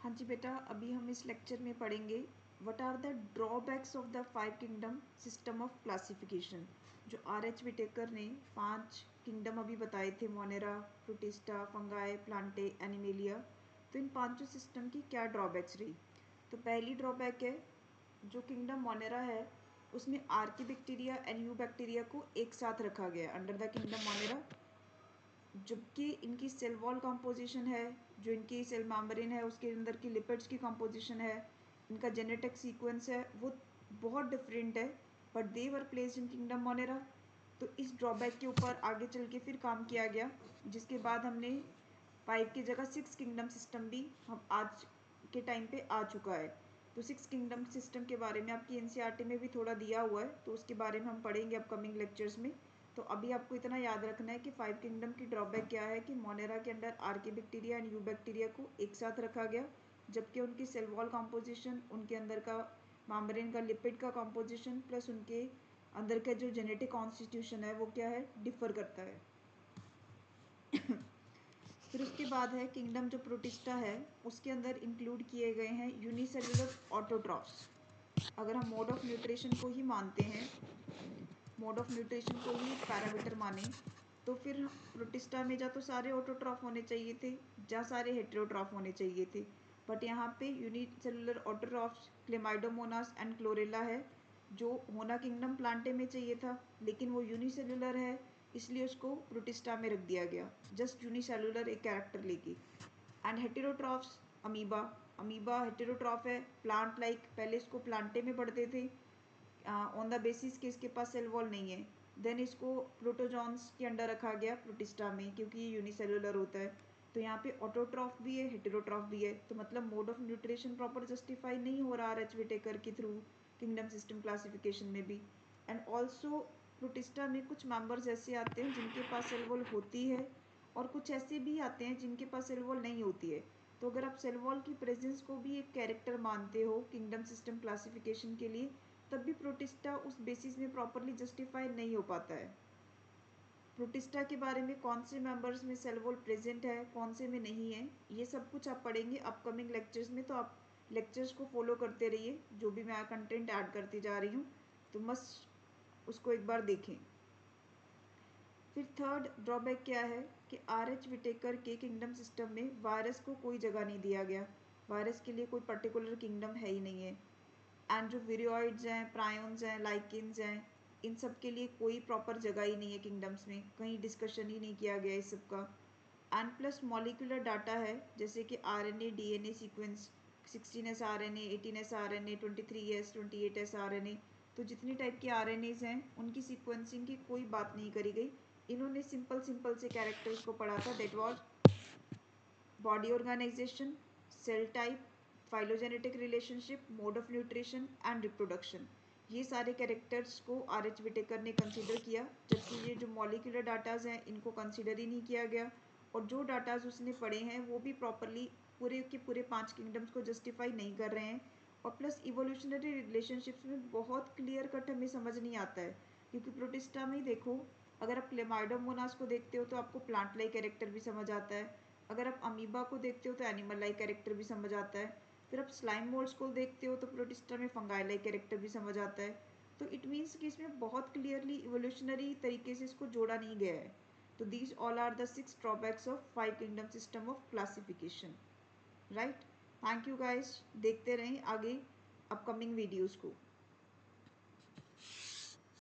हाँ जी बेटा, अभी हम इस लेक्चर में पढ़ेंगे what are the drawbacks of the 5 kingdom system of classification. जो आर.एच. विटेकर ने 5 किंगडम अभी बताए थे, Monera, Protista, Fungi, Plantae, Animalia. तो इन पांचों सिस्टम की क्या ड्रॉबैक्स रही। तो पहली ड्रॉबैक है, जो किंगडम मोनेरा है उसमें आर्किबैक्टीरिया एंड यू बैक्टीरिया को एक साथ रखा गया अंडर द किंगडम मोनेरा, जबकि इनकी सेल वॉल कंपोजिशन है, जो इनकी सेल मेम्ब्रेन है उसके अंदर की लिपिड्स की कंपोजिशन है, इनका जेनेटिक सीक्वेंस है, वो बहुत डिफरेंट है। But they were placed in kingdom Monera. तो इस ड्रॉबैक के ऊपर आगे चल के फिर काम किया गया, जिसके बाद हमने 5 की जगह 6 किंगडम सिस्टम भी हम आज के टाइम पे आ चुका है। तो 6 किंगडम सिस्टम के बारे में आपकी एनसीईआरटी में भी थोड़ा दिया हुआ है, तो उसके बारे में हम पढ़ेंगे अपकमिंग लेक्चर्स में। तो अभी आपको इतना याद रखना है कि 5 किंगडम की ड्रॉबैक क्या है कि मोनेरा के अंदर आर्किबैक्टीरिया एंड यू बैक्टीरिया को एक साथ रखा गया, जबकि उनकी सेल वॉल कॉम्पोजिशन, उनके अंदर का मेम्ब्रेन का लिपिड का कॉम्पोजिशन प्लस उनके अंदर का जो जेनेटिक कॉन्स्टिट्यूशन है वो क्या है, डिफर करता है। फिर उसके बाद है किंगडम जो प्रोटिस्टा है, उसके अंदर इंक्लूड किए गए हैं यूनिसेलुलर ऑटोट्रॉफ्स। अगर हम मोड ऑफ न्यूट्रिशन को ही मानते हैं, मोड ऑफ न्यूट्रिशन को ही पैरामीटर माने, तो फिर प्रोटिस्टा में जा तो सारे ऑटोट्रॉफ होने चाहिए थे, जा सारे हेटेरोट्रॉफ होने चाहिए थे। बट यहाँ पे unicellular autotrophs Chlamydomonas and chlorella है, जो होना किंगडम प्लांटे में चाहिए था, लेकिन वो यूनिसेलुलर है, इसलिए उसको प्रोटिस्टा में रख दिया गया, जस्ट यूनिसेलुलर एक कैरेक्टर लेके। And heterotrophs amoeba, amoeba heterotroph है, प्लांट लाइक, पहले इसको प्लांटे में पढ़ते थे ऑन द बेसिस कि इसके पास सेल वॉल नहीं है। देन इसको प्रोटोजॉन्स के अंडर रखा गया प्रोटिस्टा में, क्योंकि ये यूनिसेलुलर होता है। तो यहाँ पे ऑटोट्रॉफ भी है, हेटेरोट्रॉफ भी है, तो मतलब mode of nutrition proper justify नहीं हो रहा आर.एच. विटेकर के थ्रू किंगडम सिस्टम क्लासिफिकेशन में भी। एंड ऑल्सो प्रोटिस्टा में कुछ मेंबर्स ऐसे आते हैं जिनके पास सेल वॉल होती है, और कुछ ऐसे भी आते हैं जिनके पास सेल वॉल नहीं होती है। तो अगर आप सेल वॉल की प्रेजेंस को भी एक कैरेक्टर मानते हो किंगडम सिस्टम क्लासिफिकेशन के लिए, तब भी प्रोटिस्टा उस बेसिस में प्रॉपरली जस्टिफाई नहीं हो पाता है। प्रोटिस्टा के बारे में कौन से मेंबर्स में सेल वॉल प्रेजेंट है, कौन से में नहीं है, ये सब कुछ आप पढ़ेंगे अपकमिंग लेक्चर्स में। तो आप लेक्चर्स को फॉलो करते रहिए, जो भी मैं कंटेंट ऐड करती जा रही हूँ, तो मस्ट उसको एक बार देखें। फिर थर्ड ड्रॉबैक क्या है कि आर.एच. विटेकर के किंगडम सिस्टम में वायरस को कोई जगह नहीं दिया गया। वायरस के लिए कोई पर्टिकुलर किंगडम है ही नहीं है। एंड जो विरियोइड्स हैं, प्रायोन्स हैं, लाइकिन्स हैं, इन सब के लिए कोई प्रॉपर जगह ही नहीं है किंगडम्स में, कहीं डिस्कशन ही नहीं किया गया इस सब का। एंड प्लस मॉलिक्यूलर डाटा है, जैसे कि RNA, DNA sequence, 16S RNA, 18S RNA, 23S, 28S RNA, तो जितनी टाइप के आरएनएज हैं उनकी सीक्वेंसिंग की कोई बात नहीं करी गई। इन्होंने सिंपल सिंपल से कैरेक्टर्स को पढ़ा था, that was body organisation, cell type, phylogenetic relationship, mode of nutrition and reproduction. ये सारे कैरेक्टर्स को आर.एच. विटेकर ने कंसीडर किया, जबकि ये जो मॉलिक्यूलर डाटाज हैं इनको कंसीडर ही नहीं किया गया। और जो डाटाज उसने पढ़े हैं वो भी प्रॉपरली पूरे के पूरे 5 किंगडम्स को जस्टिफाई नहीं कर रहे हैं। और प्लस इवोल्यूशनरी रिलेशनशिप्स में बहुत क्लियर कट हमें समझ नहीं आता है, क्योंकि प्रोटिस्टा में ही देखो, अगर आप क्लेमाइडोमोनास को देखते हो तो आपको प्लांट लाइक कैरेक्टर भी समझ आता है, अगर आप अमीबा को देखते हो तो एनिमल लाइक कैरेक्टर भी समझ आता है, फिर आप स्लाइम मोल्ड्स को देखते हो तो प्रोटिस्टा में फंगाई लाइक कैरेक्टर भी समझ आता है। तो इट मीन्स कि इसमें बहुत क्लियरली इवोल्यूशनरी तरीके से इसको जोड़ा नहीं गया है। तो these all are the 6 drawbacks of 5 kingdom system of classification, right. Thank you guys, देखते रहें आगे अपकमिंग वीडियोज़ को।